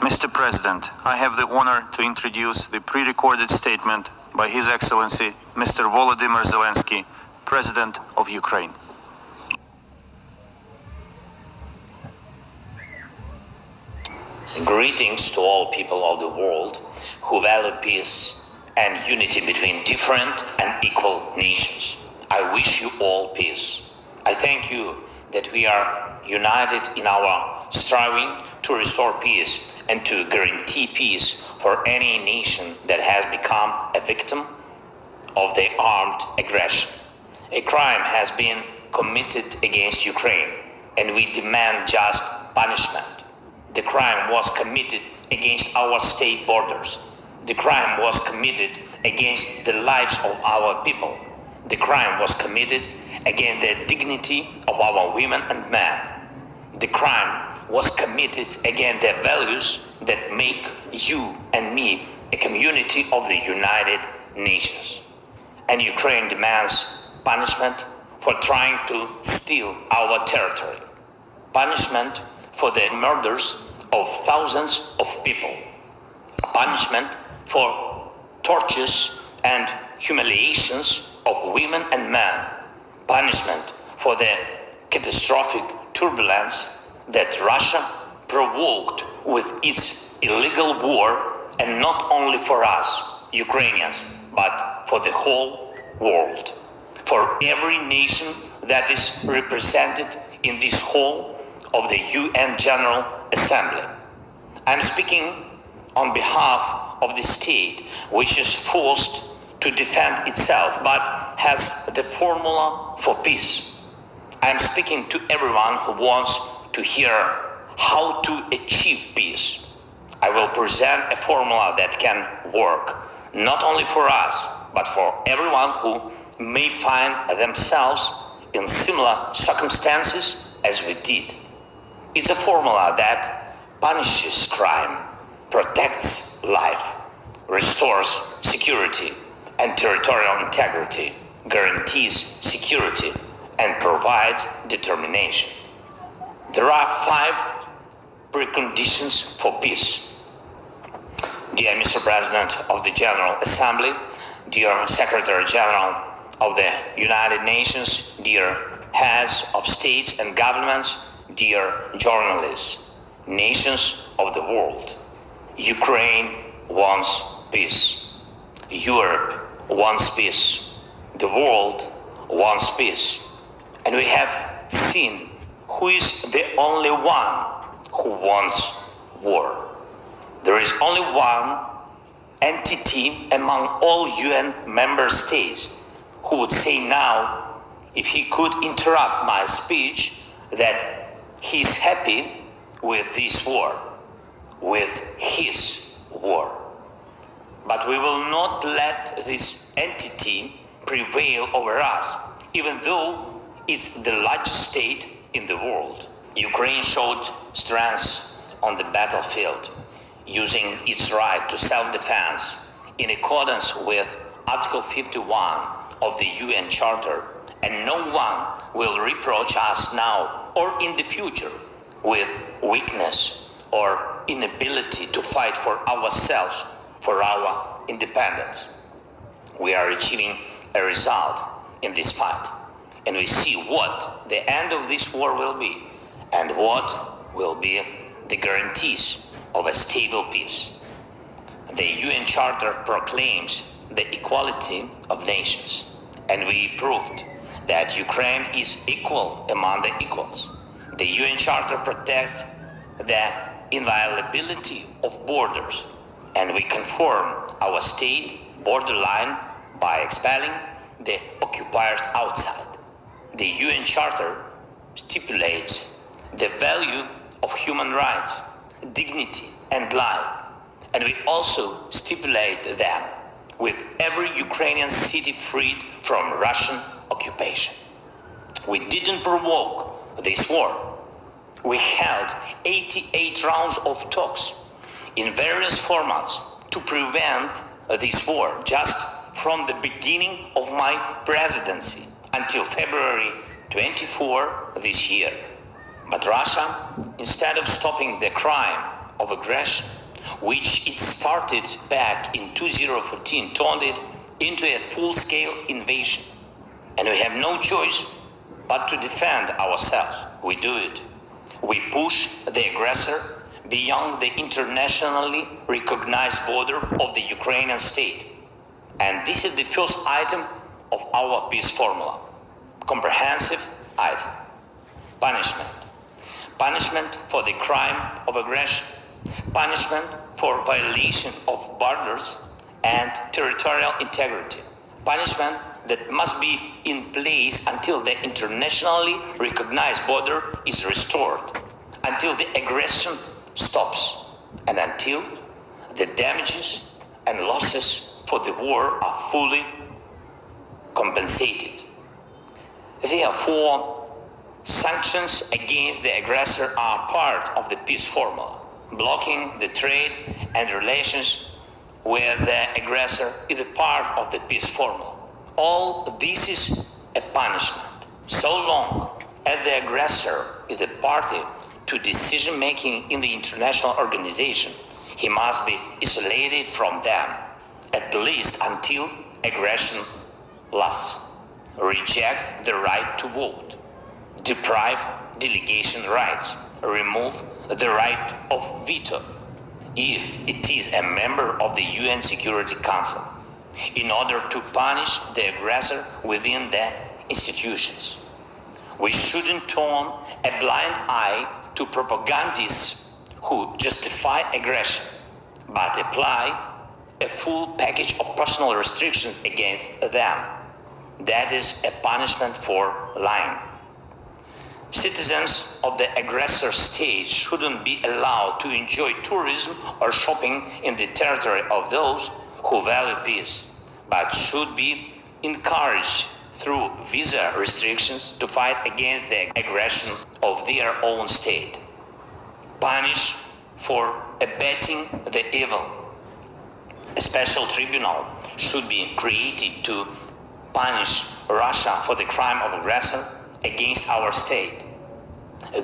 Mr. President, I have the honor to introduce the pre-recorded statement by His Excellency, Mr. Volodymyr Zelenskyy, President of Ukraine. Greetings to all people of the world who value peace and unity between different and equal nations. I wish you all peace. I thank you that we are united in our striving to restore peace and to guarantee peace for any nation that has become a victim of the armed aggression. A crime has been committed against Ukraine, and we demand just punishment. The crime was committed against our state borders. The crime was committed against the lives of our people. The crime was committed against the dignity of our women and men. The crime was committed against the values that make you and me a community of the United Nations. And Ukraine demands punishment for trying to steal our territory. Punishment for the murders of thousands of people. Punishment for tortures and humiliations of women and men. Punishment for the catastrophic turbulence that Russia provoked with its illegal war, and not only for us, Ukrainians, but for the whole world. For every nation that is represented in this hall of the UN General Assembly. I'm speaking on behalf of the state which is forced to defend itself but has the formula for peace. I'm speaking to everyone who wants to hear how to achieve peace. I will present a formula that can work, not only for us, but for everyone who may find themselves in similar circumstances as we did. It's a formula that punishes crime, protects life, restores security and territorial integrity, guarantees security, and provides determination. There are 5 preconditions for peace. Dear Mr. President of the General Assembly, dear Secretary General of the United Nations, dear heads of states and governments, dear journalists, nations of the world, Ukraine wants peace. Europe wants peace. The world wants peace. And we have seen who is the only one who wants war. There is only one entity among all UN member states who would say now, if he could interrupt my speech, that he's happy with this war, with his war. But we will not let this entity prevail over us, even though it's the largest state in the world. Ukraine showed strength on the battlefield, using its right to self-defense in accordance with Article 51 of the UN Charter, and no one will reproach us now or in the future with weakness or inability to fight for ourselves, for our independence. We are achieving a result in this fight, and we see what the end of this war will be and what will be the guarantees of a stable peace. The UN Charter proclaims the equality of nations, and we proved that Ukraine is equal among the equals. The UN Charter protects the inviolability of borders, and we conform our state borderline by expelling the occupiers outside. The UN Charter stipulates the value of human rights, dignity, and life, and we also stipulate them with every Ukrainian city freed from Russian occupation. We didn't provoke this war. We held 88 rounds of talks in various formats to prevent this war just from the beginning of my presidency until February 24 this year. But Russia, instead of stopping the crime of aggression, which it started back in 2014, turned it into a full-scale invasion. And we have no choice but to defend ourselves. We do it. We push the aggressor beyond the internationally recognized border of the Ukrainian state. And this is the first item of our peace formula. Comprehensive item. Punishment. Punishment for the crime of aggression. Punishment for violation of borders and territorial integrity. Punishment that must be in place until the internationally recognized border is restored, until the aggression stops, and until the damages and losses for the war are fully compensated. Therefore, sanctions against the aggressor are part of the peace formula. Blocking the trade and relations with the aggressor is a part of the peace formula. All this is a punishment. So long as the aggressor is a party to decision-making in the international organization, he must be isolated from them, at least until aggression lasts. Reject the right to vote. Deprive delegation rights. Remove the right of veto if it is a member of the UN Security Council, in order to punish the aggressor within the institutions. We shouldn't turn a blind eye to propagandists who justify aggression, but apply a full package of personal restrictions against them. That is a punishment for lying. Citizens of the aggressor state shouldn't be allowed to enjoy tourism or shopping in the territory of those who value peace, but should be encouraged through visa restrictions to fight against the aggression of their own state. Punish for abetting the evil. A special tribunal should be created to punish Russia for the crime of aggressor against our state.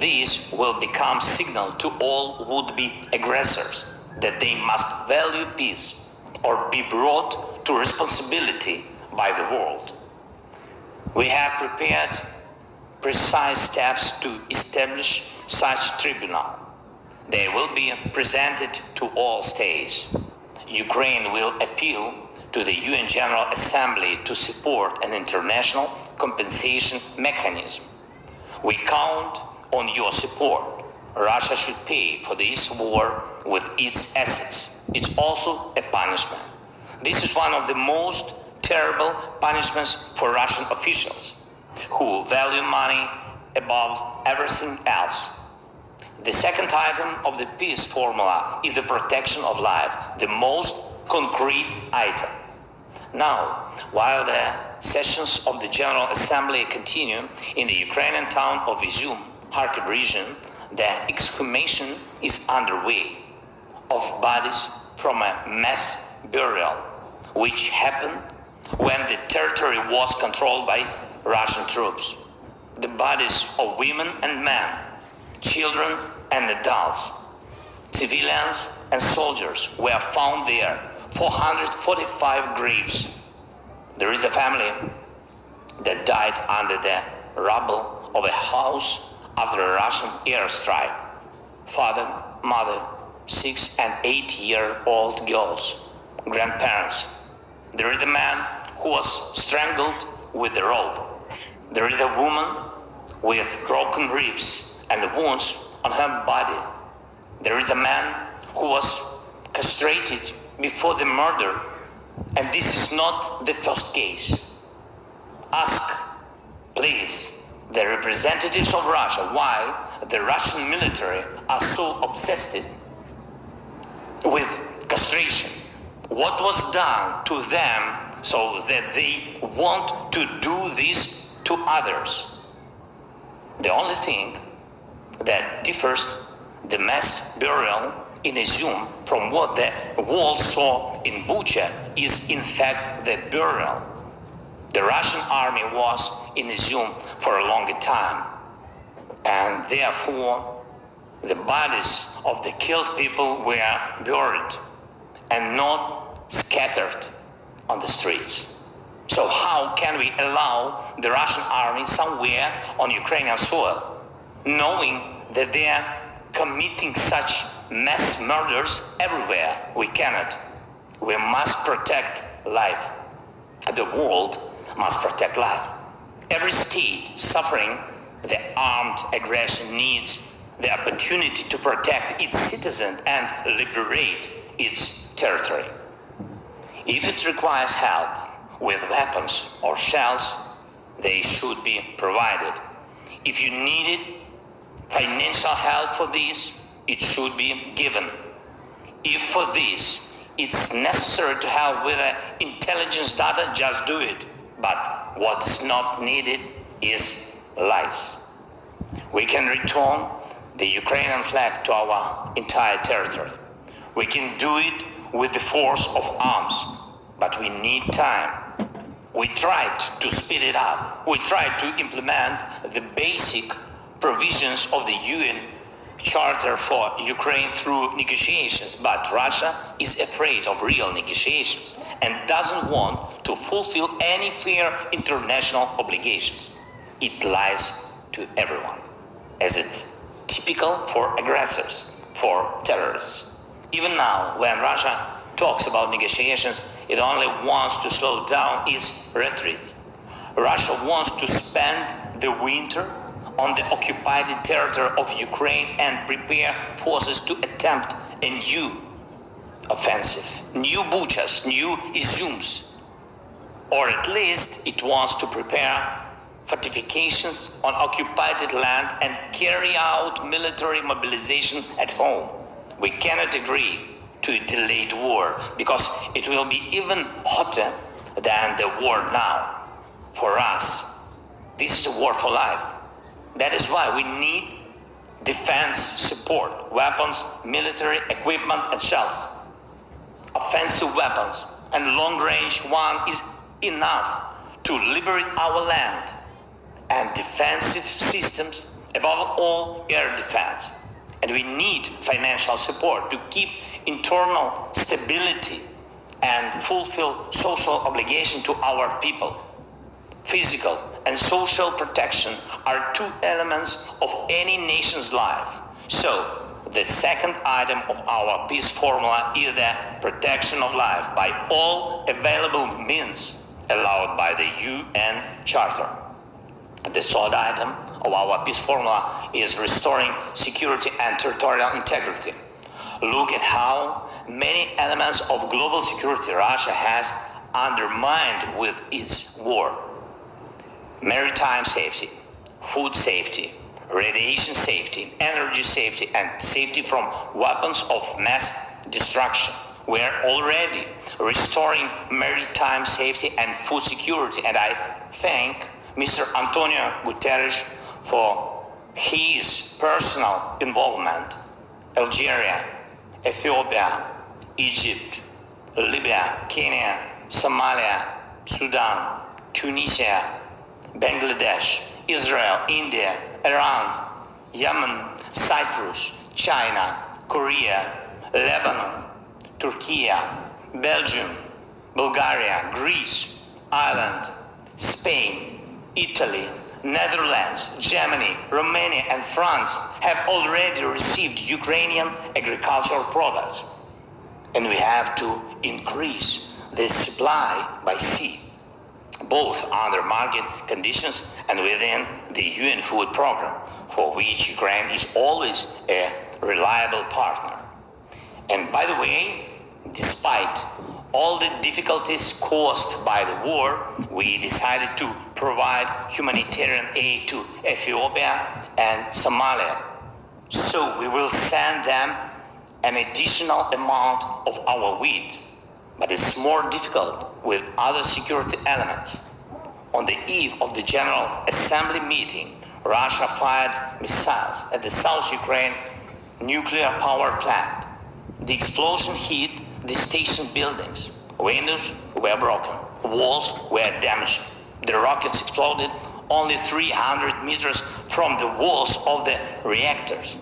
This will become signal to all would-be aggressors that they must value peace or be brought to responsibility by the world. We have prepared precise steps to establish such tribunal. They will be presented to all states. Ukraine will appeal to the UN General Assembly to support an international compensation mechanism. We count on your support. Russia should pay for this war with its assets. It's also a punishment. This is one of the most terrible punishments for Russian officials who value money above everything else. The second item of the peace formula is the protection of life, the most concrete item. Now, while the sessions of the General Assembly continue in the Ukrainian town of Izum, Kharkiv region, the exhumation is underway of bodies from a mass burial, which happened when the territory was controlled by Russian troops. The bodies of women and men, children and adults, civilians and soldiers were found there. 445 graves. There is a family that died under the rubble of a house after a Russian airstrike. Father, mother, 6 and 8-year-old girls, grandparents. There is a man who was strangled with a rope. There is a woman with broken ribs and wounds on her body. There is a man who was castrated before the murder, and this is not the first case. Ask, please, the representatives of Russia why the Russian military are so obsessed with castration. What was done to them so that they want to do this to others? The only thing that differs the mass burial in Izum from what the world saw in Bucha is in fact the burial. The Russian army was in Izum for a longer time, and therefore The bodies of the killed people were buried and not scattered on the streets. So how can we allow the Russian army somewhere on Ukrainian soil, knowing that they are committing such mass murders everywhere? We cannot. We must protect life. The world must protect life. Every state suffering the armed aggression needs the opportunity to protect its citizens and liberate its territory. If it requires help with weapons or shells, they should be provided. If you needed financial help for this, it should be given. If for this it's necessary to help with intelligence data, just do it. But what's not needed is lies. We can return the Ukrainian flag to our entire territory. We can do it with the force of arms, but we need time. We tried to speed it up. We tried to implement the basic provisions of the UN Charter for Ukraine through negotiations, but Russia is afraid of real negotiations and doesn't want to fulfill any fair international obligations. It lies to everyone, as it's typical for aggressors, for terrorists. Even now, when Russia talks about negotiations, it only wants to slow down its retreat. Russia wants to spend the winter on the occupied territory of Ukraine and prepare forces to attempt a new offensive, new Buchas, new Izums. Or at least it wants to prepare fortifications on occupied land and carry out military mobilization at home. We cannot agree to a delayed war because it will be even hotter than the war now. For us, this is a war for life. That is why we need defense support, weapons, military equipment and shells. Offensive weapons and long-range one is enough to liberate our land, and defensive systems, above all air defense. And we need financial support to keep internal stability and fulfill social obligation to our people. Physical and social protection are two elements of any nation's life. So, the second item of our peace formula is the protection of life by all available means allowed by the UN Charter. The third item of our peace formula is restoring security and territorial integrity. Look at how many elements of global security Russia has undermined with its war. Maritime safety, food safety, radiation safety, energy safety, and safety from weapons of mass destruction. We are already restoring maritime safety and food security, and I thank Mr. Antonio Guterres for his personal involvement. Algeria, Ethiopia, Egypt, Libya, Kenya, Somalia, Sudan, Tunisia, Bangladesh, Israel, India, Iran, Yemen, Cyprus, China, Korea, Lebanon, Turkey, Belgium, Bulgaria, Greece, Ireland, Spain, Italy, Netherlands, Germany, Romania, and France have already received Ukrainian agricultural products. And we have to increase the supply by sea, both under market conditions and within the UN food program, for which Ukraine is always a reliable partner. And by the way, despite all the difficulties caused by the war, we decided to provide humanitarian aid to Ethiopia and Somalia. So we will send them an additional amount of our wheat. But it's more difficult with other security elements. On the eve of the General Assembly meeting, Russia fired missiles at the South Ukraine nuclear power plant. The explosion hit the station buildings. Windows were broken. Walls were damaged. The rockets exploded only 300 meters from the walls of the reactors.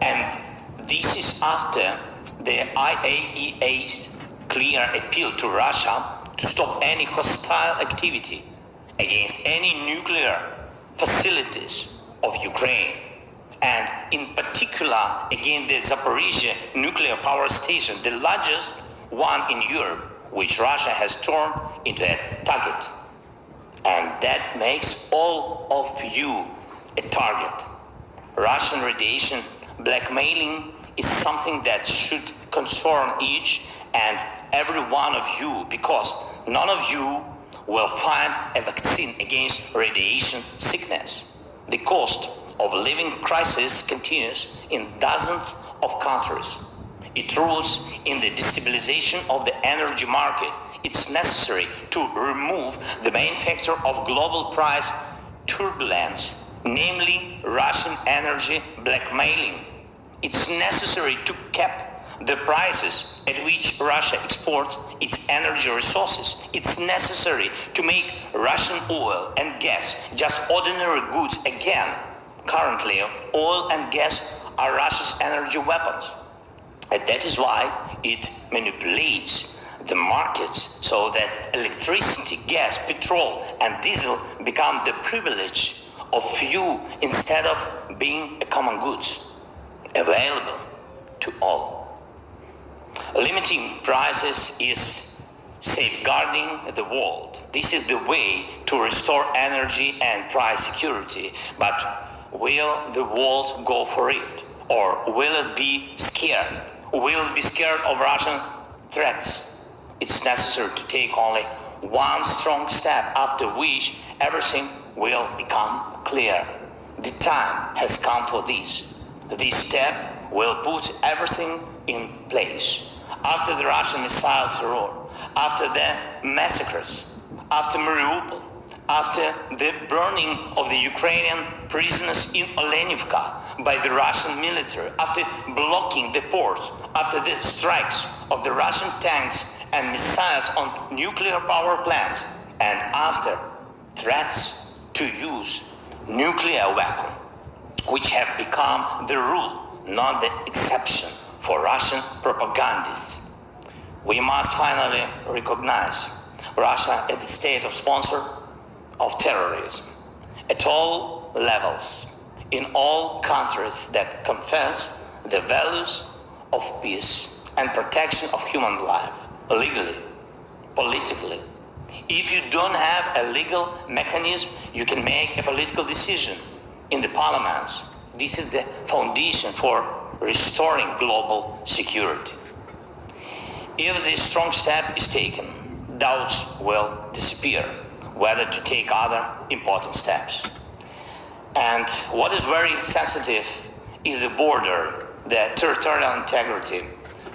And this is after the IAEA's clear appeal to Russia to stop any hostile activity against any nuclear facilities of Ukraine, and in particular against the Zaporizhzhia nuclear power station, the largest one in Europe, which Russia has turned into a target. And that makes all of you a target. Russian radiation blackmailing is something that should concern each and every one of you, because none of you will find a vaccine against radiation sickness. The cost of living crisis continues in dozens of countries. It roots in the destabilization of the energy market. It's necessary to remove the main factor of global price turbulence, namely Russian energy blackmailing. It's necessary to cap the prices at which Russia exports its energy resources. It's necessary to make Russian oil and gas just ordinary goods again. Currently, oil and gas are Russia's energy weapons. And that is why it manipulates the markets so that electricity, gas, petrol, and diesel become the privilege of few instead of being a common goods available to all. Limiting prices is safeguarding the world. This is the way to restore energy and price security. But will the world go for it? Or will it be scared? Will it be scared of Russian threats? It's necessary to take only one strong step, after which everything will become clear. The time has come for this. This step will put everything in place. After the Russian missile terror, after the massacres, after Mariupol, after the burning of the Ukrainian prisoners in Olenivka by the Russian military, after blocking the ports, after the strikes of the Russian tanks and missiles on nuclear power plants, and after threats to use nuclear weapons, which have become the rule, not the exception for Russian propagandists. We must finally recognize Russia as the state of sponsor of terrorism at all levels, in all countries that confess the values of peace and protection of human life, legally, politically. If you don't have a legal mechanism, you can make a political decision in the parliaments. This is the foundation for restoring global security. If this strong step is taken, doubts will disappear whether to take other important steps. And what is very sensitive is the border, the territorial integrity.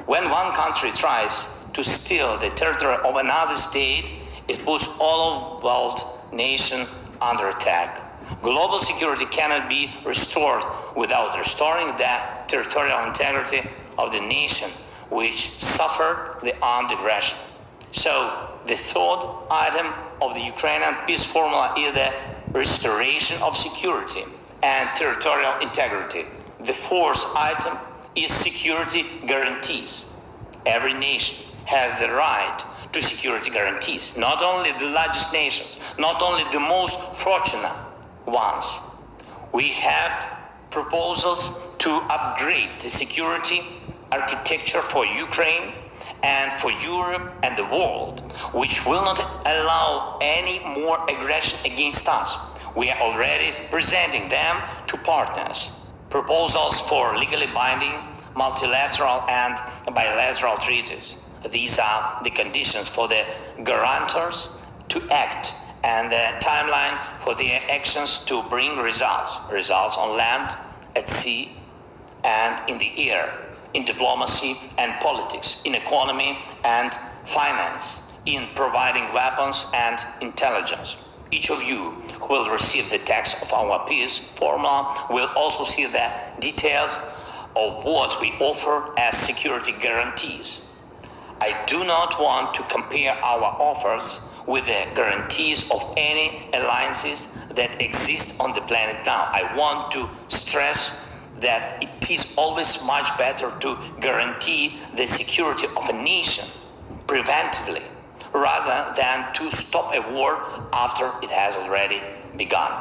When one country tries to steal the territory of another state, it puts all of the world nation under attack. Global security cannot be restored without restoring the territorial integrity of the nation which suffered the armed aggression. So the third item of the Ukrainian peace formula is the restoration of security and territorial integrity. The fourth item is security guarantees. Every nation has the right to security guarantees, not only the largest nations, not only the most fortunate ones. We have proposals to upgrade the security architecture for Ukraine and for Europe and the world, which will not allow any more aggression against us. We are already presenting them to partners. Proposals for legally binding multilateral and bilateral treaties. These are the conditions for the guarantors to act and the timeline for their actions to bring results. Results on land, at sea, and in the air, in diplomacy and politics, in economy and finance, in providing weapons and intelligence. Each of you who will receive the text of our peace formula will also see the details of what we offer as security guarantees. I do not want to compare our offers with the guarantees of any alliances that exist on the planet now. I want to stress that it is always much better to guarantee the security of a nation preventively rather than to stop a war after it has already begun.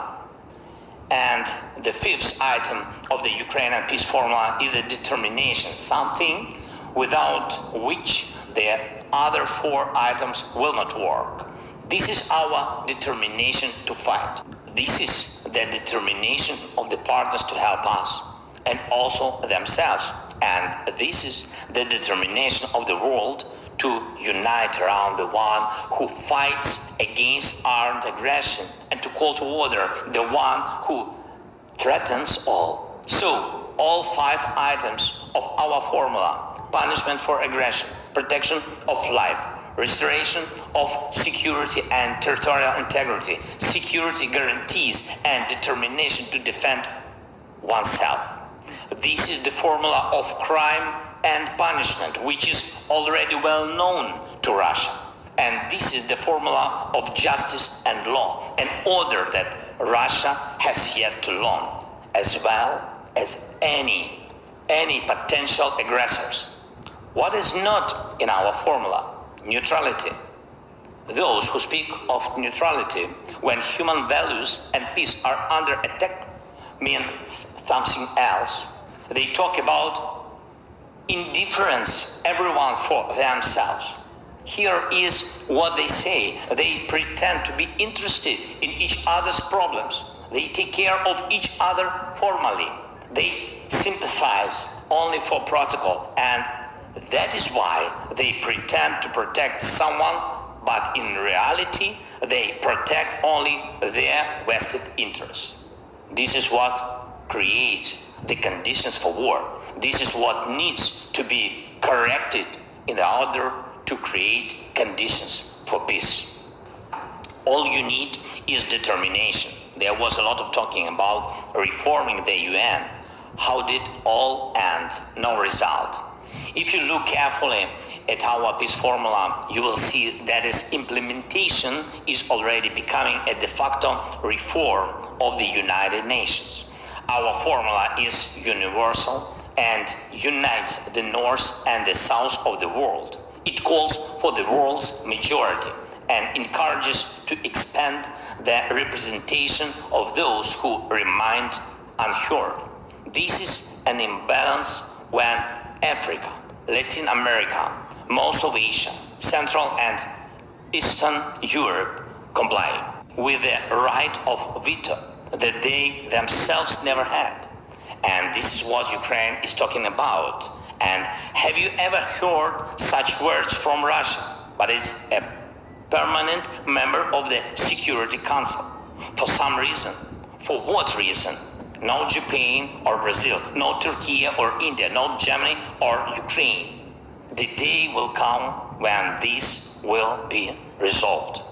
And the fifth item of the Ukrainian peace formula is the determination, something without which the other four items will not work. This is our determination to fight. This is the determination of the partners to help us and also themselves. And this is the determination of the world to unite around the one who fights against armed aggression and to call to order the one who threatens all. So, all five items of our formula: punishment for aggression, protection of life, restoration of security and territorial integrity, security guarantees, and determination to defend oneself. This is the formula of crime and punishment, which is already well known to Russia. And this is the formula of justice and law, an order that Russia has yet to learn, as well as any potential aggressors. What is not in our formula? Neutrality. Those who speak of neutrality when human values and peace are under attack mean something else. They talk about indifference, everyone for themselves. Here is what they say. They pretend to be interested in each other's problems. They take care of each other formally. They sympathize only for protocol, and that is why they pretend to protect someone, but in reality, they protect only their vested interests. This is what creates the conditions for war. This is what needs to be corrected in order to create conditions for peace. All you need is determination. There was a lot of talking about reforming the UN. How did all end? No result. If you look carefully at our peace formula, you will see that its implementation is already becoming a de facto reform of the United Nations. Our formula is universal and unites the North and the South of the world. It calls for the world's majority and encourages to expand the representation of those who remain unheard. This is an imbalance when Africa, Latin America, most of Asia, Central and Eastern Europe comply with the right of veto that they themselves never had. And this is what Ukraine is talking about. And have you ever heard such words from Russia? But it's a permanent member of the Security Council. For some reason. For what reason? No Japan or Brazil, no Turkey or India, no Germany or Ukraine. The day will come when this will be resolved.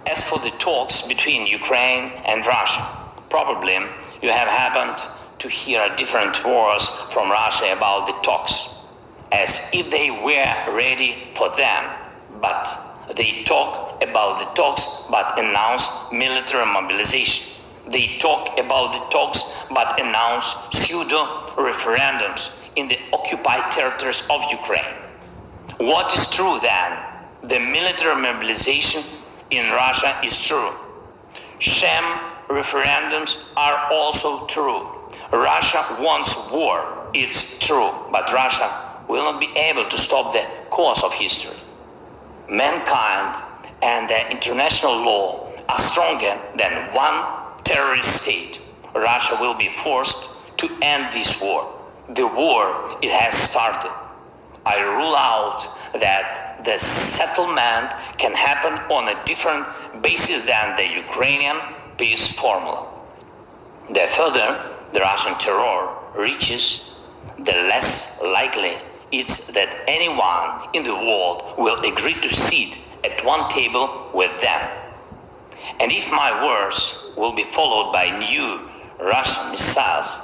As for the talks between Ukraine and Russia, probably you have happened to hear different words from Russia about the talks, as if they were ready for them, but they talk about the talks but announce military mobilization. They talk about the talks but announce pseudo-referendums in the occupied territories of Ukraine. What is true then? The military mobilization in Russia is true. Sham referendums are also true. Russia wants war, it's true, but Russia will not be able to stop the course of history. Mankind and the international law are stronger than one terrorist state. Russia will be forced to end this war. The war it has started. I rule out that the settlement can happen on a different basis than the Ukrainian peace formula. The further the Russian terror reaches, the less likely it's that anyone in the world will agree to sit at one table with them. And if my words will be followed by new Russian missiles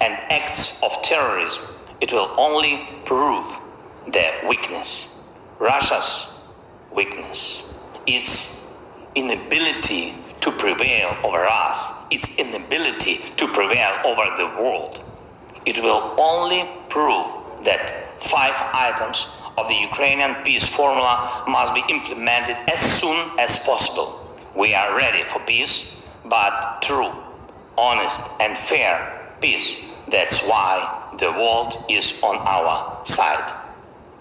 and acts of terrorism, it will only prove their weakness, Russia's weakness, its inability to prevail over us, its inability to prevail over the world. It will only prove that 5 items of the Ukrainian peace formula must be implemented as soon as possible. We are ready for peace, but true, honest and fair peace. That's why the world is on our side.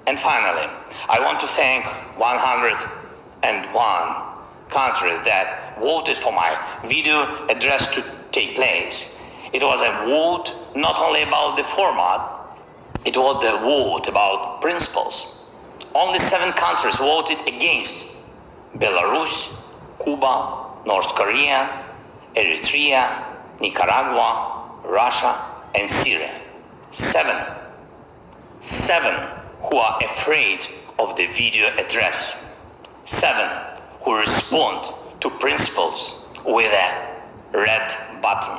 And finally, I want to thank 101 countries that voted for my video address to take place. It was a vote not only about the format, it was the vote about principles. Only 7 countries voted against: Belarus, Cuba, North Korea, Eritrea, Nicaragua, Russia, and Syria. 7 who are afraid of the video address. 7 who respond to principles with a red button.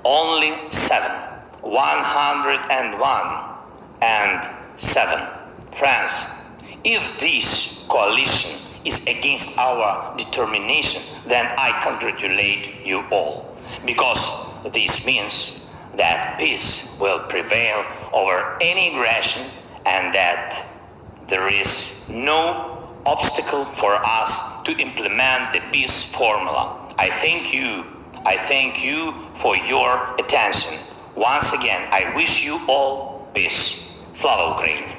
Only 7. 101 and 7. Friends, if this coalition is against our determination, then I congratulate you all, because this means that peace will prevail over any aggression and that there is no obstacle for us to implement the peace formula. I thank you for your attention. Once again, I wish you all peace. Slava Ukraini!